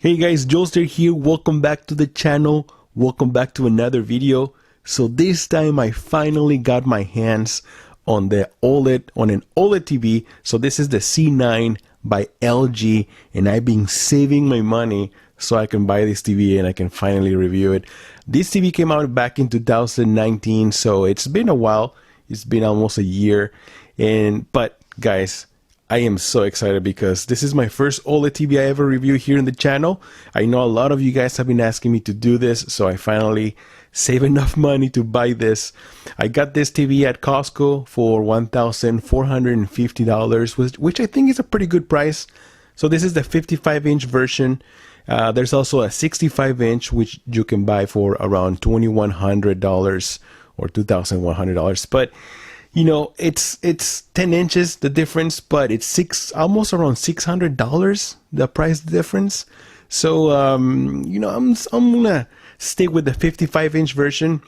Hey guys, Joelster here. Welcome back to the channel. Welcome back to another video. So this time I finally got my hands on an OLED TV. So this is the C9 by LG, and I've been saving my money so I can buy this TV and I can finally review it. This TV came out back in 2019, so it's been a while. It's been almost a year. But guys, I am so excited because this is my first OLED TV I ever reviewed here in the channel. I know a lot of you guys have been asking me to do this, so I finally saved enough money to buy this. I got this TV at Costco for $1,450, which I think is a pretty good price. So this is the 55-inch version. There's also a 65-inch, which you can buy for around $2,100 or $2,100. But you know, it's 10 inches the difference, but it's almost around $600 the price difference. So you know, I'm gonna stick with the 55-inch version.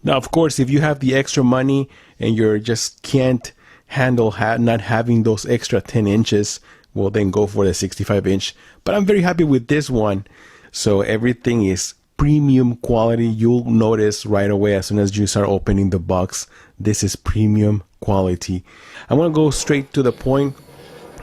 Now, of course, if you have the extra money and you just can't handle not having those extra 10 inches, well, then go for the 65-inch. But I'm very happy with this one. So everything is premium quality. You'll notice right away as soon as you start opening the box, this is premium quality. I'm gonna go straight to the point.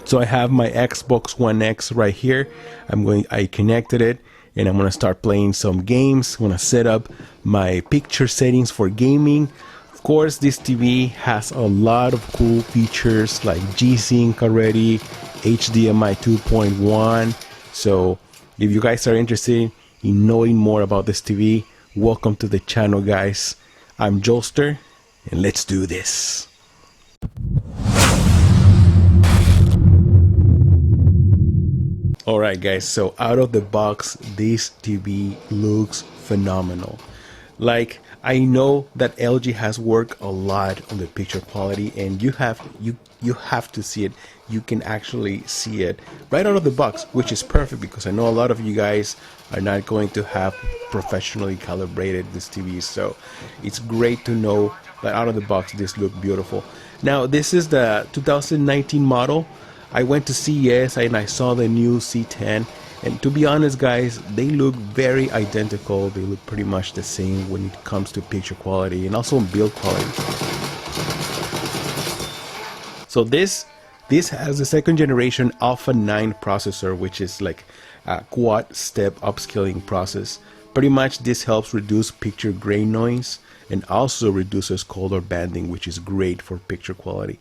So I have my Xbox One X right here. I connected it and I'm gonna start playing some games. I'm gonna set up my picture settings for gaming. Of course, this TV has a lot of cool features like G-Sync already, HDMI 2.1. So if you guys are interested in knowing more about this TV, welcome to the channel, guys. I'm Joelster, and let's do this. Alright guys, so out of the box, this TV looks phenomenal. Like, I know that LG has worked a lot on the picture quality, and you have to see it. You can actually see it right out of the box, which is perfect because I know a lot of you guys are not going to have professionally calibrated this TV, so it's great to know that out of the box this looks beautiful. Now this is the 2019 model. I went to CES and I saw the new C10, and to be honest guys, they look very identical. They look pretty much the same when it comes to picture quality and also build quality. So this has the second generation Alpha 9 processor, which is like a quad step upscaling process. Pretty much this helps reduce picture gray noise and also reduces color banding, which is great for picture quality.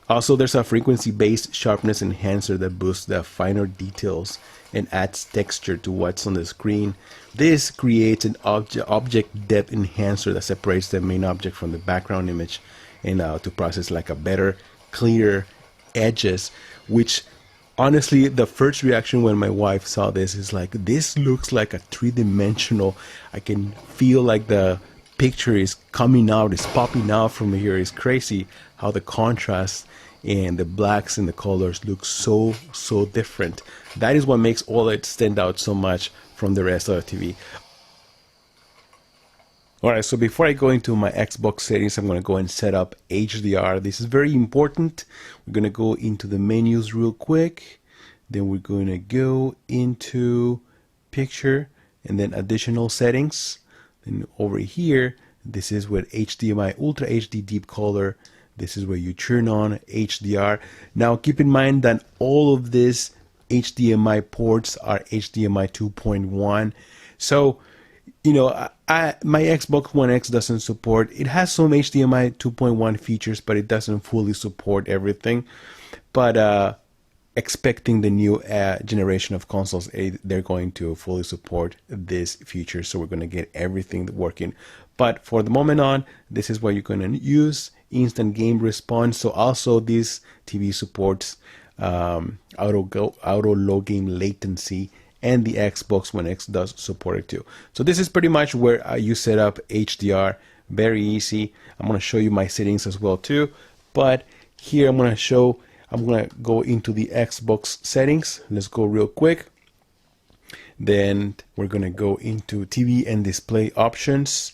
Also, there's a frequency-based sharpness enhancer that boosts the finer details and adds texture to what's on the screen. This creates an object depth enhancer that separates the main object from the background image and to process like a better, clearer edges, which honestly, the first reaction when my wife saw this is like, this looks like a three-dimensional. I can feel like the picture is coming out, is popping out from here. It's crazy how the contrast and the blacks and the colors look so different. That is what makes OLED stand out so much from the rest of the TV. Alright, so before I go into my Xbox settings, I'm going to go and set up HDR. This is very important. We're going to go into the menus real quick. Then we're going to go into picture and then additional settings. Then over here, this is where HDMI Ultra HD Deep Color. This is where you turn on HDR. Now keep in mind that all of these HDMI ports are HDMI 2.1. So, you know, my Xbox One X doesn't support. It has some HDMI 2.1 features, but it doesn't fully support everything. But expecting the new generation of consoles, they're going to fully support this feature. So we're going to get everything working. But for the moment on, this is what you're going to use. Instant game response. So also this TV supports auto low game latency, and the Xbox One X does support it too. So this is pretty much where you set up HDR. Very easy. I'm going to show you my settings as well too. But here I'm going to go into the Xbox settings. Let's go real quick. Then we're going to go into TV and display options.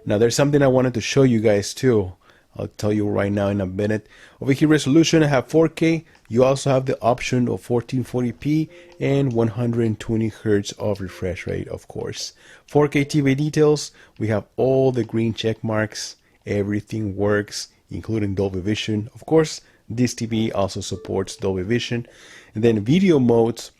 Now there's something I wanted to show you guys too. I'll tell you right now in a minute. Over here, resolution, I have 4K. You also have the option of 1440p and 120 Hertz of refresh rate, of course. 4K TV details, we have all the green check marks. Everything works, including Dolby Vision. Of course, this TV also supports Dolby Vision. And then video modes,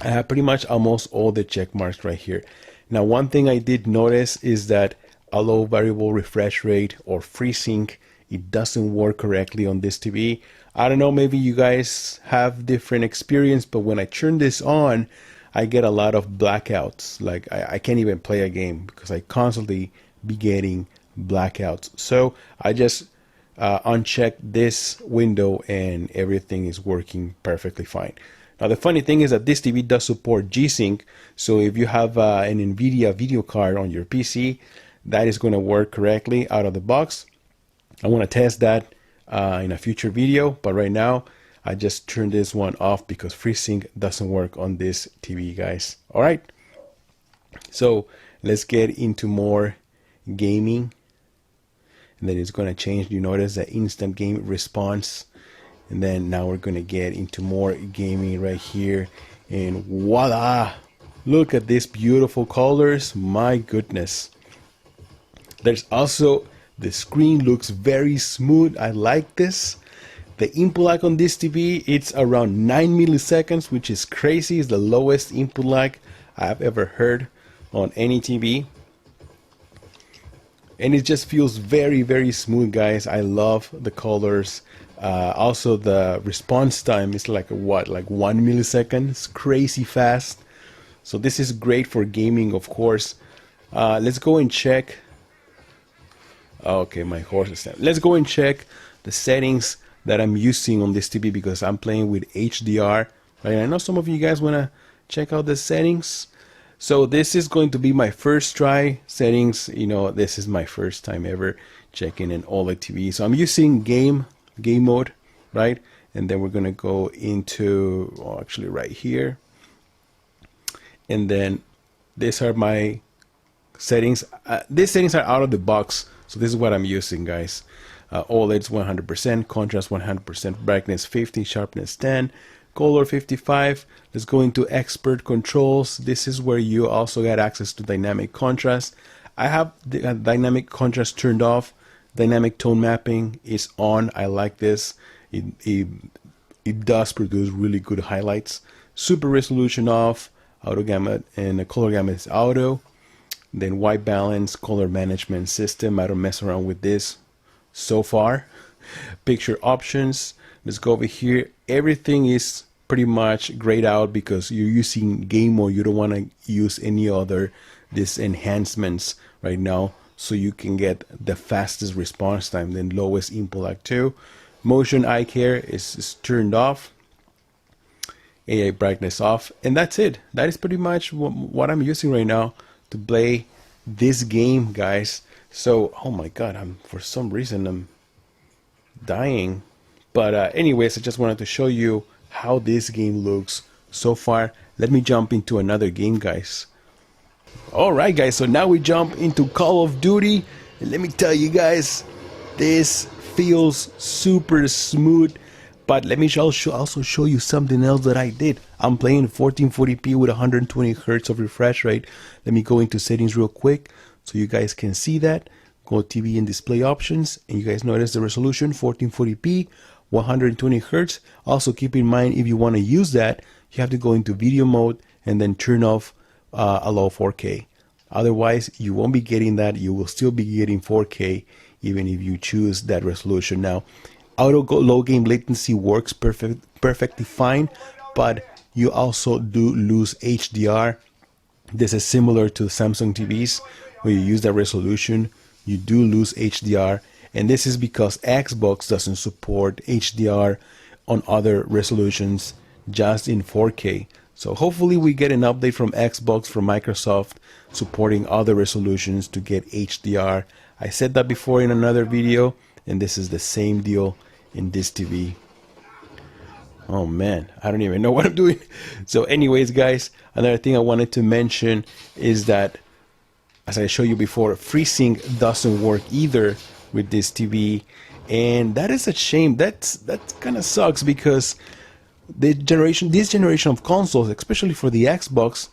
I have pretty much almost all the check marks right here. Now, one thing I did notice is that allow variable refresh rate or FreeSync, it doesn't work correctly on this TV. I don't know, maybe you guys have different experience, but when I turn this on, I get a lot of blackouts. Like I can't even play a game because I constantly be getting blackouts. So I just uncheck this window and everything is working perfectly fine. Now the funny thing is that this TV does support G-Sync, so if you have an NVIDIA video card on your PC, that is going to work correctly out of the box. I want to test that in a future video, but right now I just turned this one off because FreeSync doesn't work on this TV, guys. All right, so let's get into more gaming, and then it's going to change. You notice the instant game response, and then now we're going to get into more gaming right here, and voila, look at these beautiful colors. My goodness. There's also, the screen looks very smooth. I like this. The input lag on this TV, it's around 9 milliseconds, which is crazy. It's the lowest input lag I've ever heard on any TV. And it just feels very, very smooth, guys. I love the colors. Also, the response time is like what, like 1 millisecond. It's crazy fast. So this is great for gaming, of course. Let's go and check. Okay, my horse is down. Let's go and check the settings that I'm using on this TV because I'm playing with HDR. Right? I know some of you guys want to check out the settings. So this is going to be my first try settings. You know, this is my first time ever checking an OLED TV. So I'm using game mode, right? And then we're going to go into, well, actually right here. And then these are my settings. These settings are out of the box. So this is what I'm using, guys. OLED's 100%, contrast 100%, brightness 50, sharpness 10, color 55. Let's go into expert controls. This is where you also get access to dynamic contrast. I have the dynamic contrast turned off. Dynamic tone mapping is on. I like this. It does produce really good highlights. Super resolution off. Auto gamut and the color gamut is auto. Then white balance, color management system. I don't mess around with this so far. Picture options. Let's go over here. Everything is pretty much grayed out because you're using game mode. You don't want to use any other these enhancements right now, so you can get the fastest response time, then lowest input lag too. Motion eye care is turned off. AI brightness off, and that's it. That is pretty much what I'm using right now to play this game, guys. So, oh my god, for some reason I'm dying. But anyways, I just wanted to show you how this game looks so far. Let me jump into another game, guys. Alright guys, so now we jump into Call of Duty, and let me tell you guys, this feels super smooth. But let me also show you something else that I did. I'm playing 1440p with 120 Hz of refresh rate. Let me go into settings real quick so you guys can see that. Go TV and display options, and you guys notice the resolution 1440p, 120 Hz. Also keep in mind, if you want to use that, you have to go into video mode and then turn off allow 4K. Otherwise, you won't be getting that. You will still be getting 4K even if you choose that resolution. Now, auto low game latency works perfectly fine, but you also do lose HDR. This is similar to Samsung TVs where you use that resolution, you do lose HDR, and this is because Xbox doesn't support HDR on other resolutions, just in 4K. So hopefully we get an update from Xbox, from Microsoft, supporting other resolutions to get HDR. I said that before in another video, and this is the same deal in this TV. Oh man, I don't even know what I'm doing. So anyways, guys, another thing I wanted to mention is that, as I showed you before, FreeSync doesn't work either with this TV, and that is a shame. That kind of sucks because this generation of consoles, especially for the Xbox,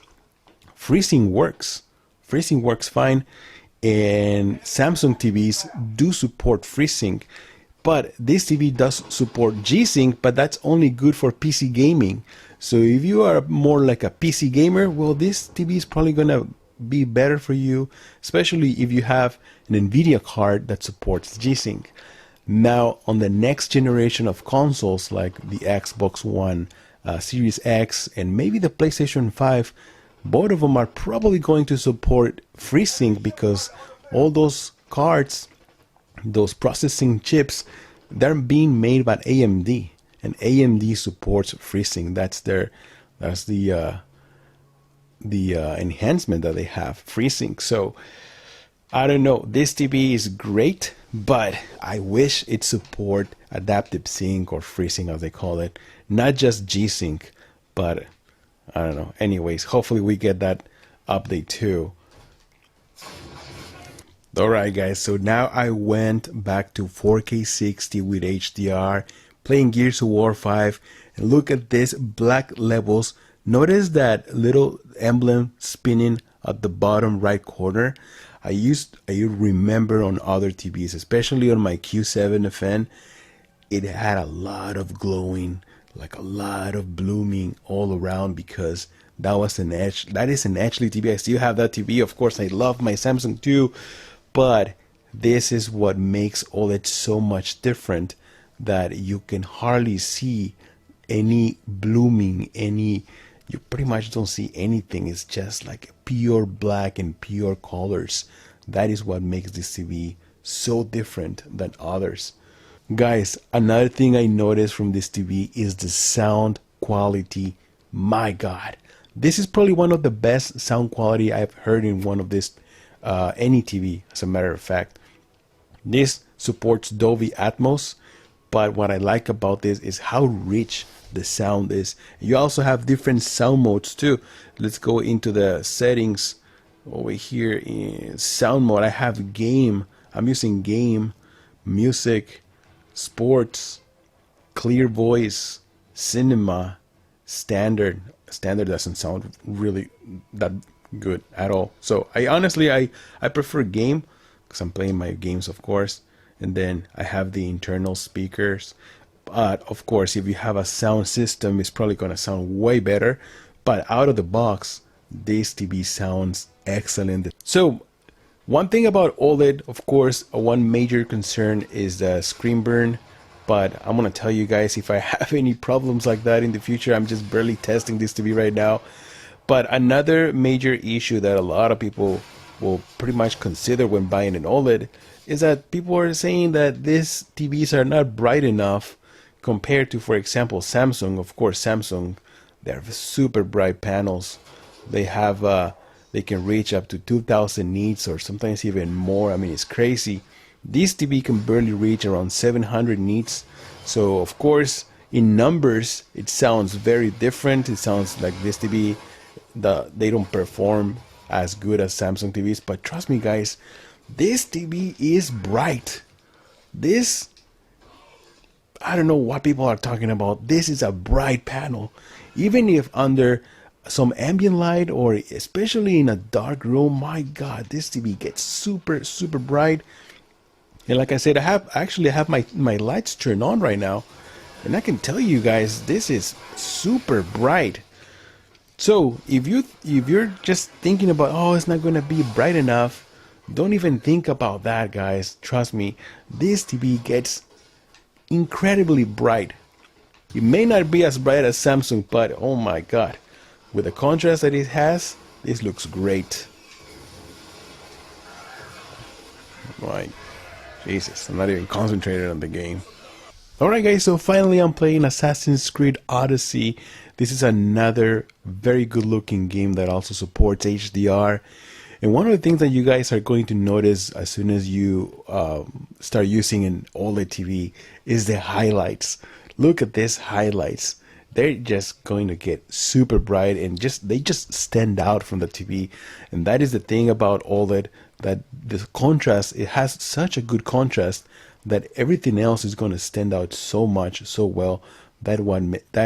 Freesync works. Freesync works fine, and Samsung TVs do support Freesync. But this TV does support G-Sync, but that's only good for PC gaming. So if you are more like a PC gamer, well, this TV is probably gonna be better for you, especially if you have an NVIDIA card that supports G-Sync. Now, on the next generation of consoles like the Xbox One, Series X, and maybe the PlayStation 5, both of them are probably going to support FreeSync because all those cards, those processing chips, they're being made by AMD, and AMD supports FreeSync. That's the enhancement that they have, FreeSync. So I don't know, this TV is great, but I wish it support adaptive sync or FreeSync as they call it, not just G-Sync. But I don't know. Anyways, hopefully we get that update too. Alright guys, so now I went back to 4K 60 with HDR, playing Gears of War 5, and look at this black levels. Notice that little emblem spinning at the bottom right corner. I remember on other TVs, especially on my Q70, it had a lot of glowing, like a lot of blooming all around, because that is an HD TV. I still have that TV. Of course, I love my Samsung too, but this is what makes OLED so much different, that you can hardly see any blooming, you pretty much don't see anything. It's just like pure black and pure colors. That is what makes this TV so different than others. Guys, another thing I noticed from this TV is the sound quality. My God, this is probably one of the best sound quality I've heard in one of this any TV. As a matter of fact, this supports Dolby Atmos, but what I like about this is how rich the sound is. You also have different sound modes too. Let's go into the settings over here in sound mode. I have game. I'm using game, music, sports, clear voice, cinema, standard. Standard doesn't sound really that good at all. So I honestly I prefer game because I'm playing my games, of course, and then I have the internal speakers. But of course, if you have a sound system, it's probably going to sound way better. But out of the box, this TV sounds excellent. So one thing about OLED, of course, one major concern is the screen burn. But I'm going to tell you guys, if I have any problems like that in the future, I'm just barely testing this TV right now. But another major issue that a lot of people will pretty much consider when buying an OLED is that people are saying that these TVs are not bright enough compared to, for example, Samsung. Of course, Samsung, they have super bright panels. They have they can reach up to 2000 nits or sometimes even more. I mean, it's crazy. This TV can barely reach around 700 nits. So of course, in numbers, it sounds very different. It sounds like this TV, they don't perform as good as Samsung TVs. But trust me, guys, this TV is bright. This, I don't know what people are talking about. This is a bright panel. Even if under some ambient light or especially in a dark room, my God, this TV gets super bright. And like I said, I actually have my lights turned on right now, and I can tell you guys, this is super bright. So if you're just thinking about, oh, it's not gonna be bright enough, don't even think about that, guys. Trust me, this TV gets incredibly bright. It may not be as bright as Samsung, but oh my God, with the contrast that it has, this looks great. Right. Jesus, I'm not even concentrated on the game. Alright guys, so finally I'm playing Assassin's Creed Odyssey. This is another very good looking game that also supports HDR. And one of the things that you guys are going to notice as soon as you start using an OLED TV is the highlights. Look at this highlights. they're just going to get super bright and they just stand out from the TV. And that is the thing about OLED, that the contrast, it has such a good contrast that everything else is going to stand out so much, so well. That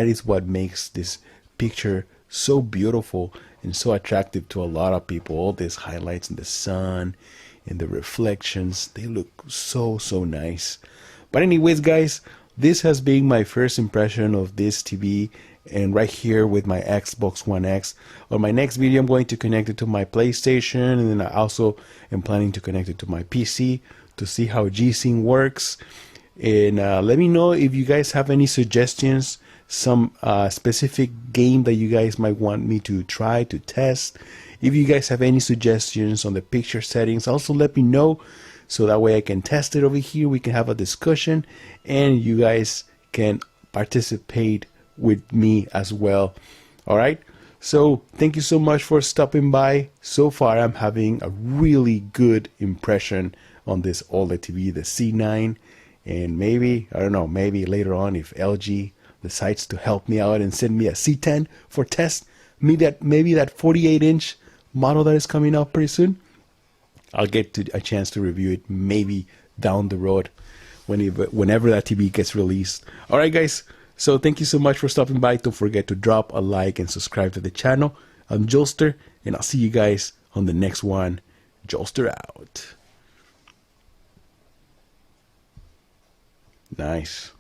is what makes this picture so beautiful and so attractive to a lot of people. All these highlights in the sun and the reflections, they look so nice. But anyways, guys, this has been my first impression of this TV, and right here with my Xbox One X. On my next video, I'm going to connect it to my PlayStation, and then I also am planning to connect it to my PC to see how G-Sync works. And let me know if you guys have any suggestions, some specific game that you guys might want me to try to test. If you guys have any suggestions on the picture settings, also let me know, so that way I can test it over here. We can have a discussion and you guys can participate with me as well. All right. So thank you so much for stopping by. So far, I'm having a really good impression on this OLED TV, the C9. And maybe, I don't know, maybe later on, if LG decides to help me out and send me a C10 for test, maybe that 48-inch model that is coming out pretty soon, I'll get a chance to review it maybe down the road whenever that TV gets released. All right, guys. So thank you so much for stopping by. Don't forget to drop a like and subscribe to the channel. I'm Jolster, and I'll see you guys on the next one. Jolster out. Nice.